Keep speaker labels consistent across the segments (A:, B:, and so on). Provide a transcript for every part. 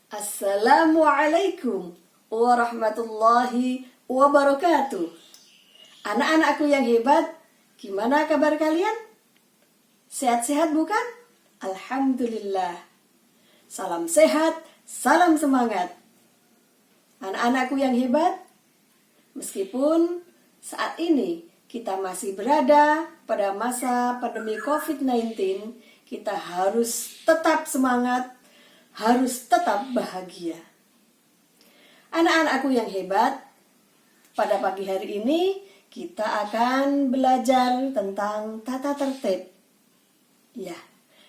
A: Assalamualaikum warahmatullahi wabarakatuh. Anak-anakku yang hebat, gimana kabar kalian? Sehat-sehat bukan? Alhamdulillah. Salam sehat, salam semangat. Anak-anakku yang hebat, meskipun saat ini kita masih berada pada masa pandemi COVID-19, kita harus tetap semangat, harus tetap bahagia. Anak-anakku yang hebat, pada pagi hari ini kita akan belajar tentang tata tertib. Ya,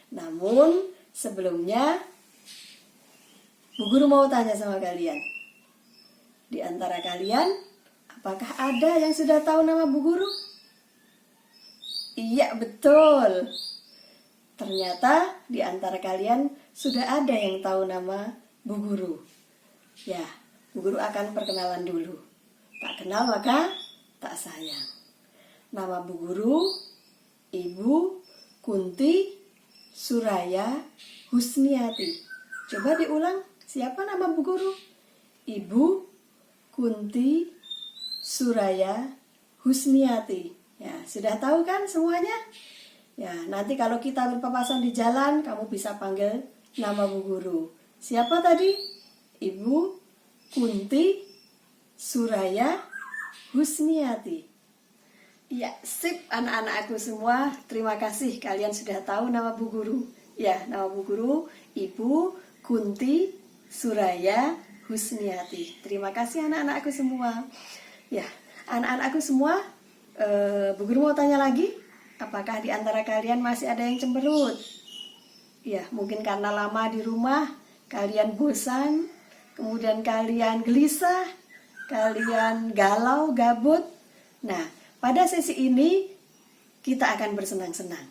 A: namun sebelumnya Bu Guru mau tanya sama kalian. Di antara kalian, apakah ada yang sudah tahu nama Bu Guru? Iya, betul. Ternyata di antara kalian sudah ada yang tahu nama Bu Guru. Ya, Bu Guru akan perkenalan dulu. Tak kenal maka tak sayang. Nama Bu Guru, Ibu Kunti Suraya Husniati. Coba diulang, siapa nama Bu Guru? Ibu Kunti Suraya Husniati. Ya, sudah tahu kan semuanya? Ya, nanti kalau kita berpapasan di jalan, kamu bisa panggil nama Bu Guru. Siapa tadi? Ibu Kunti Suraya Husniati. Ya, sip anak-anakku semua. Terima kasih kalian sudah tahu nama Bu Guru. Ya, nama Bu Guru Ibu Kunti Suraya Husniati. Terima kasih anak-anakku semua. Ya, anak-anakku semua, Bu Guru mau tanya lagi. Apakah di antara kalian masih ada yang cemberut? Ya, mungkin karena lama di rumah, kalian bosan, kemudian kalian gelisah, kalian galau, gabut. Nah, pada sesi ini kita akan bersenang-senang.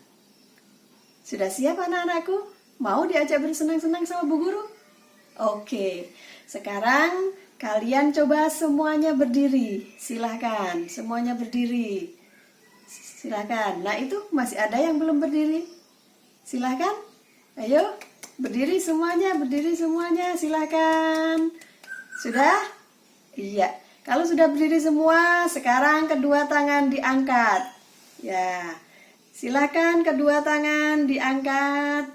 A: Sudah siap anak-anakku? Mau diajak bersenang-senang sama Bu Guru? Oke, sekarang kalian coba semuanya berdiri. Silahkan, semuanya berdiri. Silakan. Nah, itu masih ada yang belum berdiri. Silakan. Ayo, berdiri semuanya, silakan. Sudah? Iya. Kalau sudah berdiri semua, sekarang kedua tangan diangkat. Ya. Silakan kedua tangan diangkat.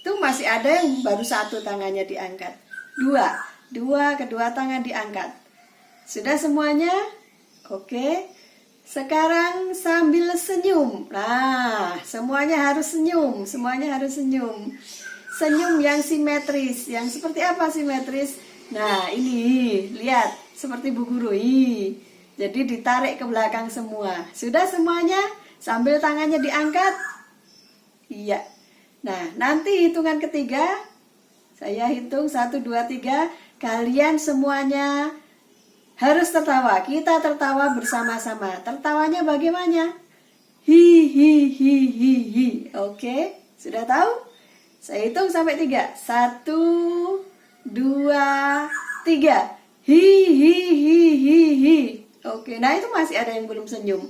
A: Tuh masih ada yang baru satu tangannya diangkat. Dua kedua tangan diangkat. Sudah semuanya? Oke. Sekarang sambil senyum. Nah, semuanya harus senyum. Senyum yang simetris. Yang seperti apa simetris? Nah, ini, lihat. Seperti Bu Guru. Jadi ditarik ke belakang semua. Sudah semuanya? Sambil tangannya diangkat? Iya. Nah, nanti hitungan ketiga. Saya hitung 1, 2, 3. Kalian semuanya harus tertawa. Kita tertawa bersama-sama. Tertawanya bagaimana? Hi. Oke, sudah tahu? Saya hitung sampai 3. 1, 2, 3. Hi. Oke, nah itu masih ada yang belum senyum.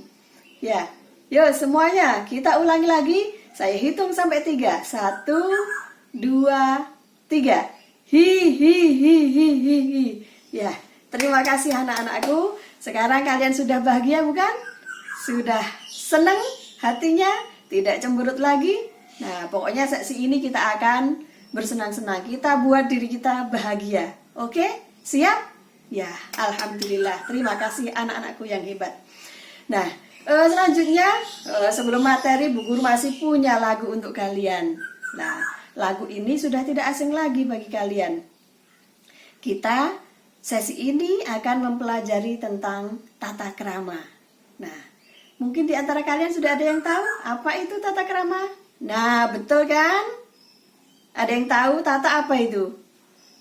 A: Ya, yuk semuanya kita ulangi lagi. Saya hitung sampai 3. 1, 2, 3. Hi. Ya. Terima kasih anak-anakku. Sekarang kalian sudah bahagia bukan? Sudah senang hatinya? Tidak cemberut lagi? Nah, pokoknya sesi ini kita akan bersenang-senang. Kita buat diri kita bahagia. Oke? Siap? Ya, alhamdulillah. Terima kasih anak-anakku yang hebat. Nah, selanjutnya sebelum materi, Bu Guru masih punya lagu untuk kalian. Nah, lagu ini sudah tidak asing lagi bagi kalian. Sesi ini akan mempelajari tentang tata krama. Nah, mungkin di antara kalian sudah ada yang tahu apa itu tata krama? Nah, betul kan? Ada yang tahu tata apa itu?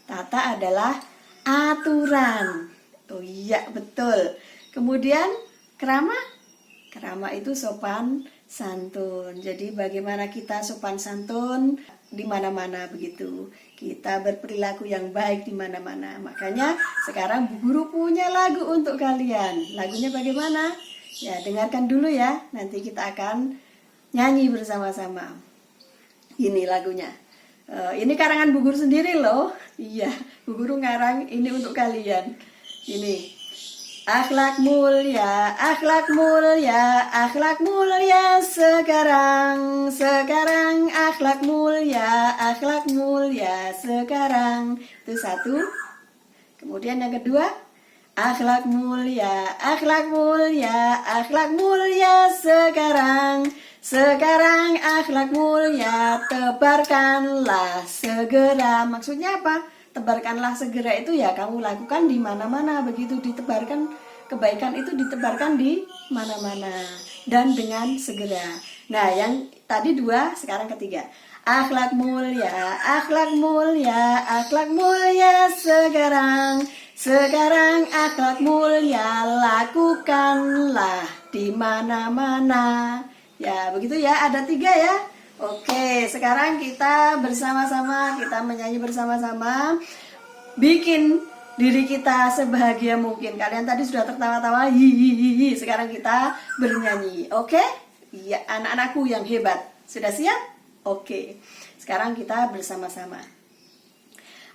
A: Tata adalah aturan. Oh iya, betul. Kemudian krama? Krama itu sopan santun. Jadi bagaimana kita sopan santun di mana-mana begitu. Kita berperilaku yang baik di mana-mana. Makanya sekarang Bu Guru punya lagu untuk kalian. Lagunya bagaimana? Ya, dengarkan dulu ya. Nanti kita akan nyanyi bersama-sama. Ini lagunya. Ini karangan Bu Guru sendiri loh. Iya, Bu Guru ngarang ini untuk kalian. Ini. Akhlak mulia, akhlak mulia, akhlak mulia sekarang, sekarang akhlak mulia sekarang. Itu satu. Kemudian yang kedua, akhlak mulia, akhlak mulia, akhlak mulia sekarang, sekarang akhlak mulia tebarkanlah segera. Maksudnya apa? Tebarkanlah segera itu ya kamu lakukan di mana-mana. Begitu ditebarkan kebaikan itu ditebarkan di mana-mana dan dengan segera. Nah, yang tadi dua, sekarang ketiga. Akhlak mulia, akhlak mulia, akhlak mulia sekarang, sekarang akhlak mulia lakukanlah di mana-mana. Ya, begitu ya, ada tiga ya. Oke, sekarang kita bersama-sama, kita menyanyi bersama-sama, bikin diri kita sebahagia mungkin. Kalian tadi sudah tertawa-tawa, hihihi. Sekarang kita bernyanyi, oke? Ya, anak-anakku yang hebat. Sudah siap? Oke, sekarang kita bersama-sama.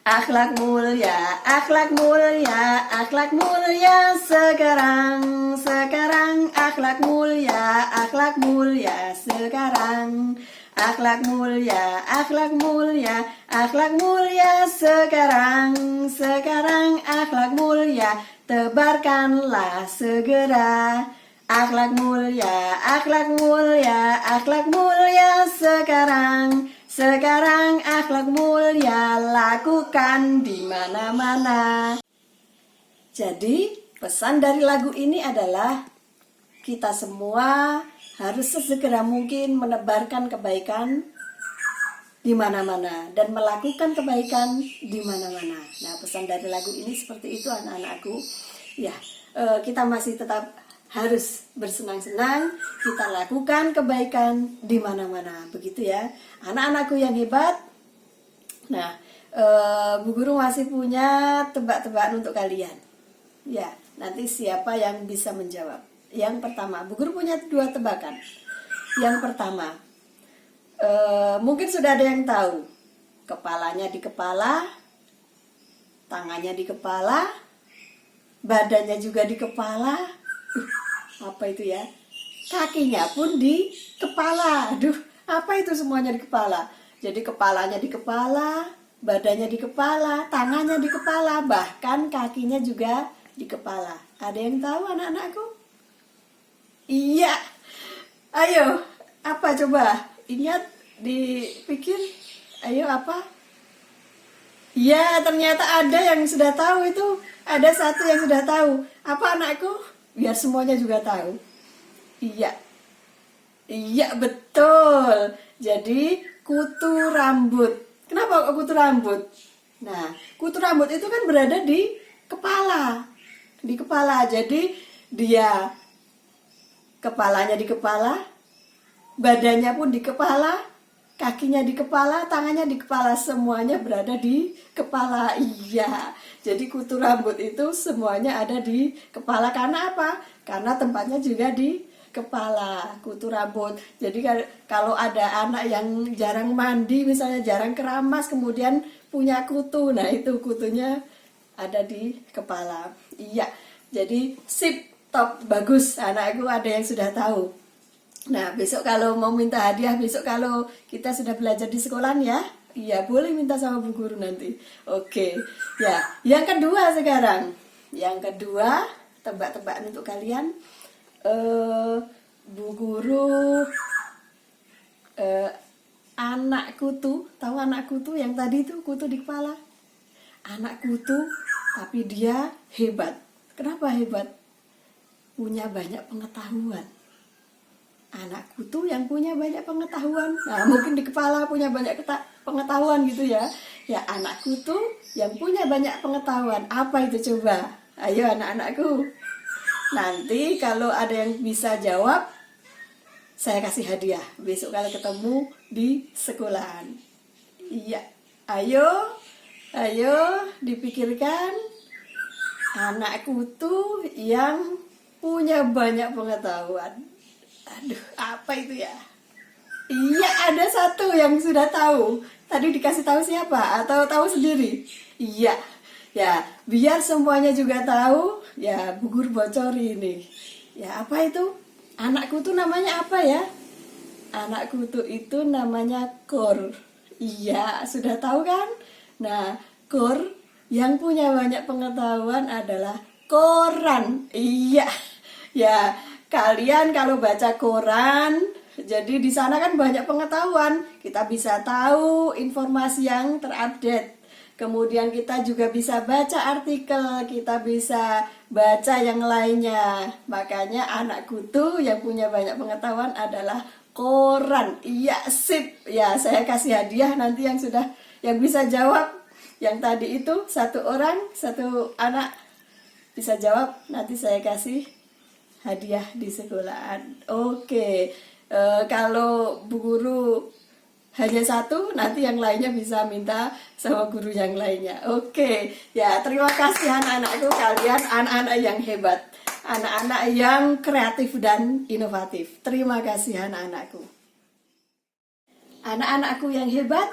A: Akhlak mulia, akhlak mulia, akhlak mulia sekarang, sekarang akhlak mulia sekarang. Akhlak mulia, akhlak mulia, akhlak mulia sekarang, sekarang akhlak mulia tebarkanlah segera. Akhlak mulia, akhlak mulia, akhlak mulia sekarang, sekarang akhlak mulia lakukan di mana-mana. Jadi, pesan dari lagu ini adalah kita semua harus sesegera mungkin menebarkan kebaikan di mana-mana dan melakukan kebaikan di mana-mana. Nah, pesan dari lagu ini seperti itu anak-anakku. Ya, kita masih tetap harus bersenang-senang, kita lakukan kebaikan di mana-mana. Begitu ya, anak-anakku yang hebat. Nah, Bu Guru masih punya tebak-tebakan untuk kalian. Ya, nanti siapa yang bisa menjawab? Yang pertama, Bu Guru punya dua tebakan. Yang pertama, mungkin sudah ada yang tahu. Kepalanya di kepala, tangannya di kepala, badannya juga di kepala. Apa itu ya? Kakinya pun di kepala. Aduh, apa itu semuanya di kepala? Jadi kepalanya di kepala, badannya di kepala, tangannya di kepala, bahkan kakinya juga di kepala. Ada yang tahu anak-anakku? Iya. Ayo, apa coba? Ingat, dipikir. Ayo apa? Iya, ternyata ada yang sudah tahu itu. Ada satu yang sudah tahu. Apa anakku? Biar semuanya juga tahu. Iya. Iya, betul. Jadi, kutu rambut. Kenapa kok kutu rambut? Nah, kutu rambut itu kan berada di kepala. Di kepala. Jadi, dia kepalanya di kepala, badannya pun di kepala, kakinya di kepala, tangannya di kepala, semuanya berada di kepala. Iya, jadi kutu rambut itu semuanya ada di kepala. Karena apa? Karena tempatnya juga di kepala, kutu rambut. Jadi kalau ada anak yang jarang mandi, misalnya jarang keramas, kemudian punya kutu, nah itu kutunya ada di kepala. Iya, jadi sip. Top, bagus, anakku ada yang sudah tahu. Nah, besok kalau mau minta hadiah, besok kalau kita sudah belajar di sekolah ya, iya boleh minta sama Bu Guru nanti. Oke, ya. Yang kedua sekarang, yang kedua tebak-tebakan untuk kalian. Bu Guru, anak kutu, tahu anak kutu yang tadi itu kutu di kepala? Anak kutu, tapi dia hebat. Kenapa hebat? Punya banyak pengetahuan. Anak kutu yang punya banyak pengetahuan. Nah, mungkin di kepala punya banyak pengetahuan gitu ya. Ya, anak kutu yang punya banyak pengetahuan. Apa itu coba? Ayo anak-anakku. Nanti kalau ada yang bisa jawab, saya kasih hadiah. Besok kalau ketemu di sekolahan. Iya. Ayo dipikirkan. Anak kutu yang punya banyak pengetahuan. Aduh, apa itu ya? Iya, ada satu yang sudah tahu. Tadi dikasih tahu siapa atau tahu sendiri? Iya. Ya, biar semuanya juga tahu, ya Bu Guru bocori ini. Ya, apa itu? Anakku tuh namanya apa ya? Anakku tuh itu namanya Kor. Iya, sudah tahu kan? Nah, Kor yang punya banyak pengetahuan adalah koran. Iya. Ya, kalian kalau baca koran, jadi di sana kan banyak pengetahuan. Kita bisa tahu informasi yang terupdate. Kemudian kita juga bisa baca artikel, kita bisa baca yang lainnya. Makanya anakku tuh yang punya banyak pengetahuan adalah koran. Iya, sip. Ya, saya kasih hadiah nanti yang bisa jawab. Yang tadi itu satu orang, satu anak bisa jawab, nanti saya kasih hadiah di sekolahan. Oke. Kalau Bu Guru hanya satu, nanti yang lainnya bisa minta sama guru yang lainnya. Oke, ya terima kasih anak-anakku, kalian anak-anak yang hebat, anak-anak yang kreatif dan inovatif. Terima kasih anak-anakku. Anak-anakku yang hebat,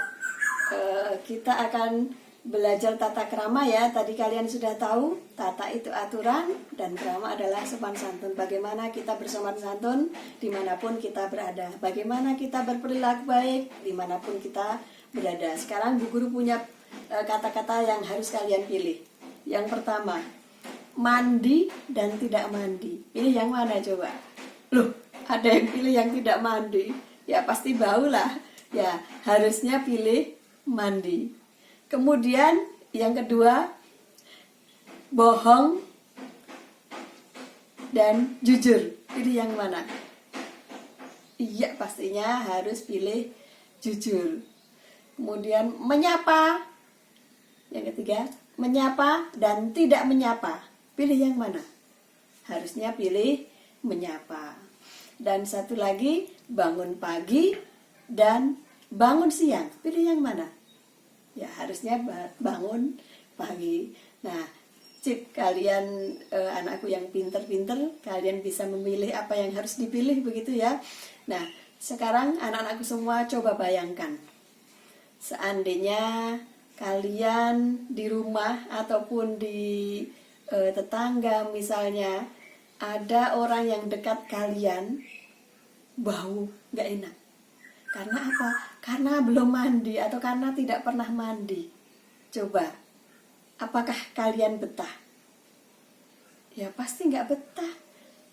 A: kita akan belajar tata krama ya. Tadi kalian sudah tahu, tata itu aturan dan krama adalah sopan santun. Bagaimana kita bersopan santun dimanapun kita berada. Bagaimana kita berperilaku baik dimanapun kita berada. Sekarang Bu Guru punya kata-kata yang harus kalian pilih. Yang pertama, mandi dan tidak mandi. Ini yang mana coba? Loh, ada yang pilih yang tidak mandi. Ya pasti bau lah. Ya, harusnya pilih mandi. Kemudian yang kedua, bohong dan jujur. Pilih yang mana? Iya, pastinya harus pilih jujur. Kemudian menyapa. Yang ketiga, menyapa dan tidak menyapa. Pilih yang mana? Harusnya pilih menyapa. Dan satu lagi, bangun pagi dan bangun siang. Pilih yang mana? Ya harusnya bangun pagi. Nah, cip kalian anakku yang pinter-pinter, kalian bisa memilih apa yang harus dipilih begitu ya. Nah, sekarang anak-anakku semua coba bayangkan. Seandainya kalian di rumah ataupun di tetangga misalnya, ada orang yang dekat kalian bau gak enak. Karena apa? Karena belum mandi atau karena tidak pernah mandi. Coba, apakah kalian betah? Ya pasti nggak betah.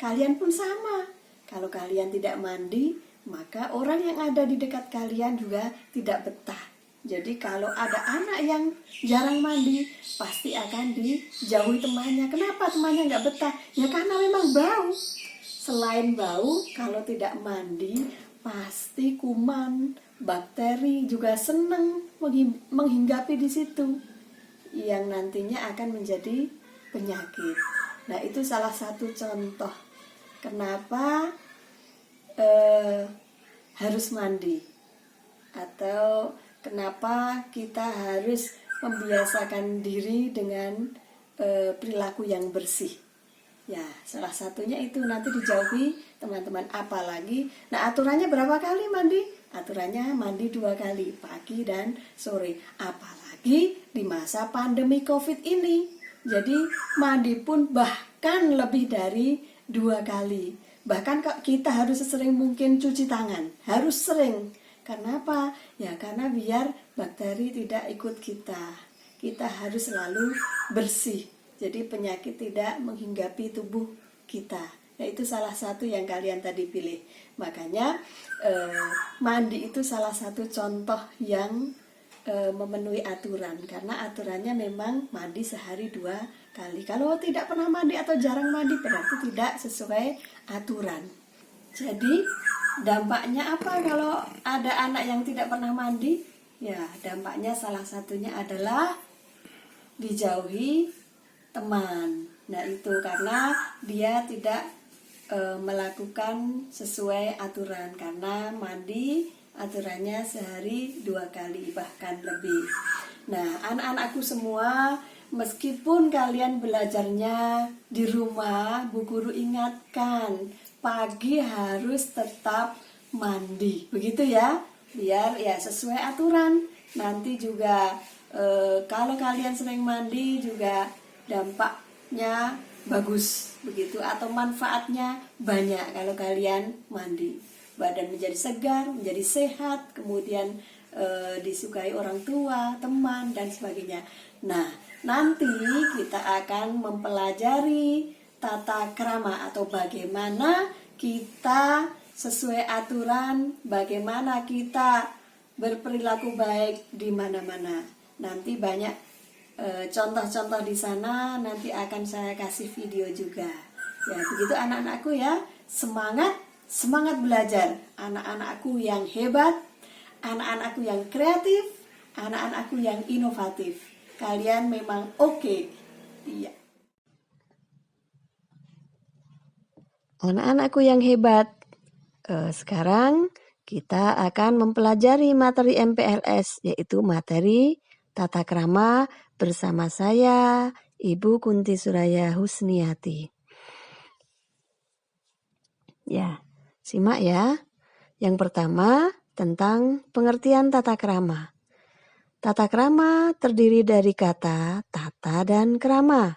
A: Kalian pun sama. Kalau kalian tidak mandi, maka orang yang ada di dekat kalian juga tidak betah. Jadi kalau ada anak yang jarang mandi, pasti akan dijauhi temannya. Kenapa temannya nggak betah? Ya karena memang bau. Selain bau, kalau tidak mandi, pasti kuman, bakteri juga senang menghinggapi di situ, yang nantinya akan menjadi penyakit. Nah, itu salah satu contoh kenapa harus mandi, atau kenapa kita harus membiasakan diri dengan perilaku yang bersih. Ya, salah satunya itu nanti dijauhi teman-teman. Apalagi, nah aturannya berapa kali mandi? Aturannya mandi 2 kali, pagi dan sore. Apalagi di masa pandemi COVID ini. Jadi mandi pun bahkan lebih dari 2 kali. Bahkan kita harus sesering mungkin cuci tangan. Harus sering. Karena apa? Ya karena biar bakteri tidak ikut kita. Kita harus selalu bersih. Jadi penyakit tidak menghinggapi tubuh kita. Nah, itu salah satu yang kalian tadi pilih. Makanya mandi itu salah satu contoh yang memenuhi aturan. Karena aturannya memang mandi sehari 2 kali. Kalau tidak pernah mandi atau jarang mandi berarti tidak sesuai aturan. Jadi dampaknya apa kalau ada anak yang tidak pernah mandi? Ya dampaknya salah satunya adalah dijauhi teman. Nah itu karena dia tidak melakukan sesuai aturan. Karena mandi aturannya sehari 2 kali bahkan lebih. Nah anak-anakku semua, meskipun kalian belajarnya di rumah, Bu Guru ingatkan pagi harus tetap mandi, begitu ya, biar ya sesuai aturan. Nanti juga kalau kalian sering mandi juga dampaknya bagus begitu, atau manfaatnya banyak kalau kalian mandi. Badan menjadi segar, menjadi sehat, kemudian disukai orang tua, teman, dan sebagainya. Nah, nanti kita akan mempelajari tata krama atau bagaimana kita sesuai aturan, bagaimana kita berperilaku baik di mana-mana. Nanti banyak contoh-contoh di sana, nanti akan saya kasih video juga. Ya, begitu anak-anakku ya. Semangat belajar. Anak-anakku yang hebat, anak-anakku yang kreatif, anak-anakku yang inovatif. Kalian memang oke. Iya. Anak-anakku yang hebat, sekarang kita akan mempelajari materi MPLS, yaitu materi tata krama bersama saya, Ibu Kunti Suraya Husniati. Ya, simak ya. Yang pertama, tentang pengertian tata krama. Tata krama terdiri dari kata tata dan krama.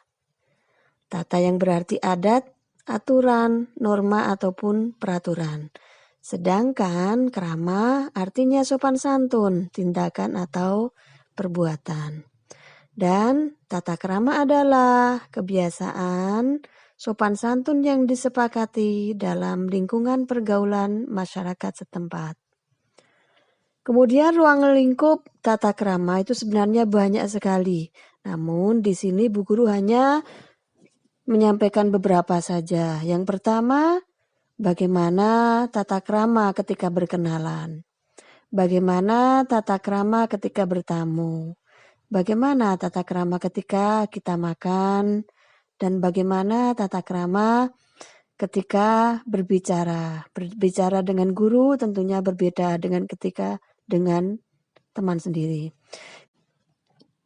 A: Tata yang berarti adat, aturan, norma, ataupun peraturan. Sedangkan krama artinya sopan santun, tindakan atau perbuatan. Dan tata krama adalah kebiasaan sopan santun yang disepakati dalam lingkungan pergaulan masyarakat setempat. Kemudian ruang lingkup tata krama itu sebenarnya banyak sekali. Namun di sini Bu Guru hanya menyampaikan beberapa saja. Yang pertama, bagaimana tata krama ketika berkenalan. Bagaimana tata krama ketika bertamu. Bagaimana tata krama ketika kita makan. Dan bagaimana tata krama ketika berbicara. Berbicara dengan guru tentunya berbeda dengan ketika dengan teman sendiri.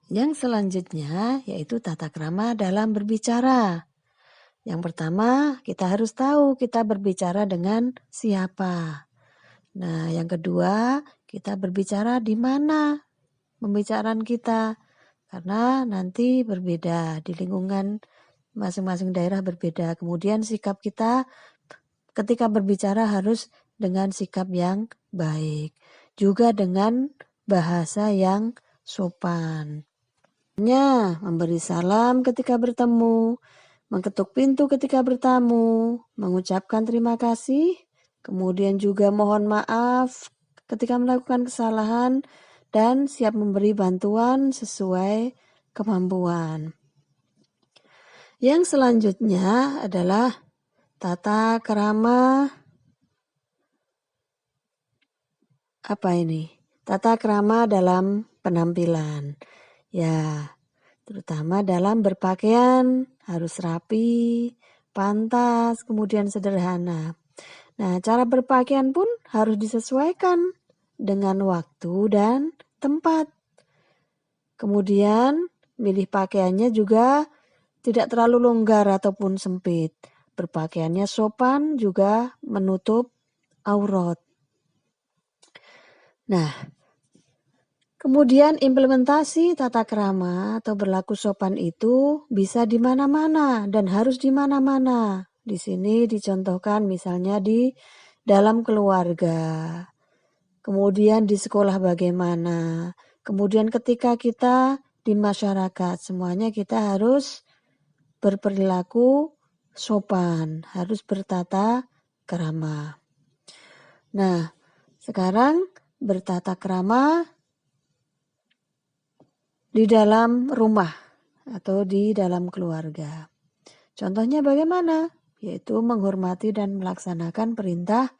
A: Yang selanjutnya yaitu tata krama dalam berbicara. Yang pertama, kita harus tahu kita berbicara dengan siapa. Nah, yang kedua, kita berbicara di mana pembicaraan kita. Karena nanti berbeda di lingkungan masing-masing daerah berbeda. Kemudian sikap kita ketika berbicara harus dengan sikap yang baik. Juga dengan bahasa yang sopan. Memberi salam ketika bertemu, mengetuk pintu ketika bertamu, mengucapkan terima kasih, kemudian juga mohon maaf ketika melakukan kesalahan, dan siap memberi bantuan sesuai kemampuan. Yang selanjutnya adalah tata krama Tata krama dalam penampilan. Ya, terutama dalam berpakaian harus rapi, pantas, kemudian sederhana. Nah, cara berpakaian pun harus disesuaikan dengan waktu dan tempat. Kemudian, milih pakaiannya juga tidak terlalu longgar ataupun sempit. Berpakaiannya sopan juga menutup aurat. Nah, kemudian implementasi tata krama atau berlaku sopan itu bisa di mana-mana dan harus di mana-mana. Di sini dicontohkan misalnya di dalam keluarga, kemudian di sekolah bagaimana, kemudian ketika kita di masyarakat, semuanya kita harus berperilaku sopan, harus bertata krama. Nah, sekarang bertata krama di dalam rumah atau di dalam keluarga. Contohnya bagaimana? Yaitu menghormati dan melaksanakan perintah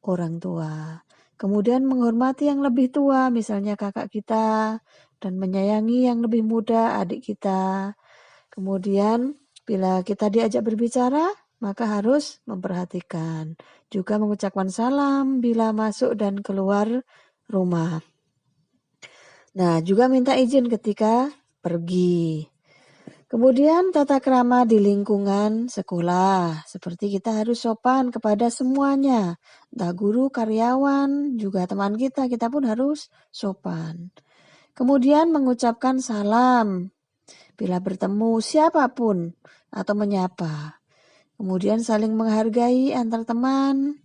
A: orang tua. Kemudian menghormati yang lebih tua, misalnya kakak kita, dan menyayangi yang lebih muda, adik kita. Kemudian bila kita diajak berbicara, maka harus memperhatikan. Juga mengucapkan salam bila masuk dan keluar rumah. Nah, juga minta izin ketika pergi. Kemudian tata krama di lingkungan sekolah. Seperti kita harus sopan kepada semuanya. Entah guru, karyawan, juga teman kita pun harus sopan.
B: Kemudian mengucapkan salam bila bertemu siapapun atau menyapa. Kemudian saling menghargai antar teman.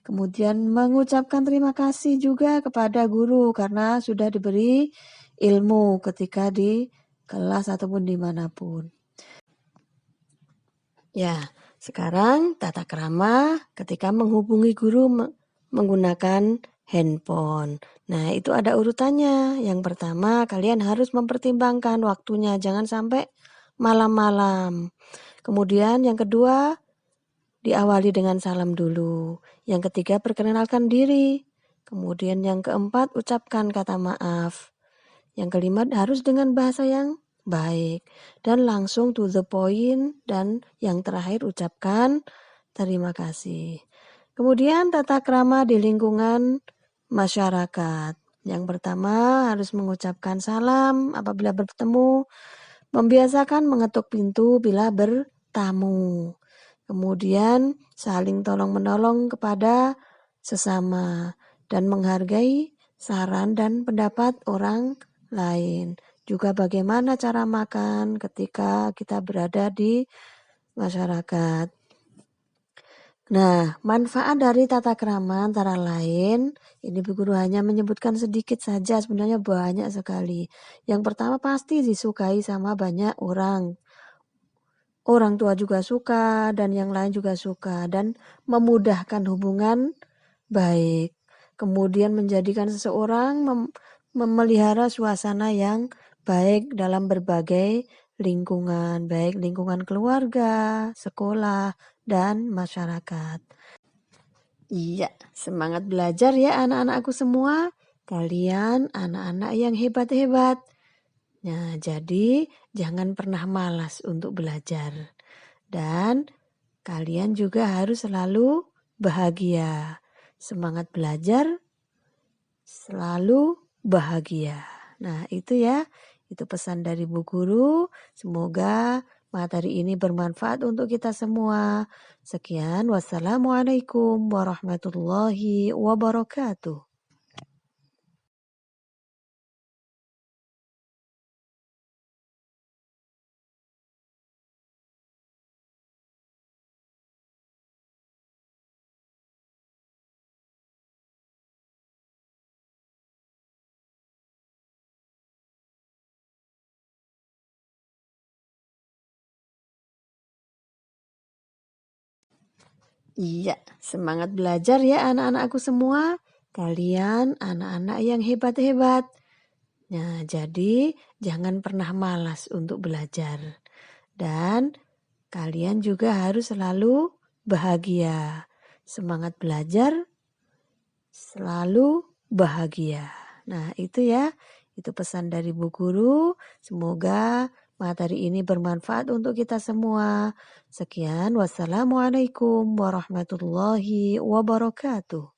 B: Kemudian mengucapkan terima kasih juga kepada guru karena sudah diberi ilmu ketika di kelas ataupun dimanapun. Ya, sekarang tata krama ketika menghubungi guru menggunakan handphone. Nah, itu ada urutannya. Yang pertama, kalian harus mempertimbangkan waktunya, jangan sampai malam-malam. Kemudian yang kedua, diawali dengan salam dulu. Yang ketiga, perkenalkan diri. Kemudian yang keempat, ucapkan kata maaf. Yang kelima, harus dengan bahasa yang baik. Dan langsung to the point. Dan yang terakhir, ucapkan terima kasih. Kemudian tata krama di lingkungan masyarakat. Yang pertama, harus mengucapkan salam apabila bertemu. Membiasakan mengetuk pintu bila bertamu. Kemudian saling tolong-menolong kepada sesama dan menghargai saran dan pendapat orang lain. Juga bagaimana cara makan ketika kita berada di masyarakat. Nah, manfaat dari tata krama antara lain, ini Bu Guru hanya menyebutkan sedikit saja, sebenarnya banyak sekali. Yang pertama pasti disukai sama banyak orang. Orang tua juga suka dan yang lain juga suka dan memudahkan hubungan baik. Kemudian menjadikan seseorang memelihara suasana yang baik dalam berbagai lingkungan, baik lingkungan keluarga, sekolah, dan masyarakat. Iya, semangat belajar ya anak-anakku semua. Kalian anak-anak yang hebat-hebat. Nah, jadi jangan pernah malas untuk belajar. Dan kalian juga harus selalu bahagia. Semangat belajar, selalu bahagia. Nah, itu ya. Itu pesan dari Bu Guru. Semoga materi ini bermanfaat untuk kita semua. Sekian, wassalamualaikum warahmatullahi wabarakatuh. Iya, semangat belajar ya anak-anakku semua. Kalian anak-anak yang hebat-hebat. Nah, jadi jangan pernah malas untuk belajar. Dan kalian juga harus selalu bahagia. Semangat belajar, selalu bahagia. Nah, itu ya. Itu pesan dari Bu Guru. Semoga materi ini bermanfaat untuk kita semua. Sekian, wassalamualaikum warahmatullahi wabarakatuh.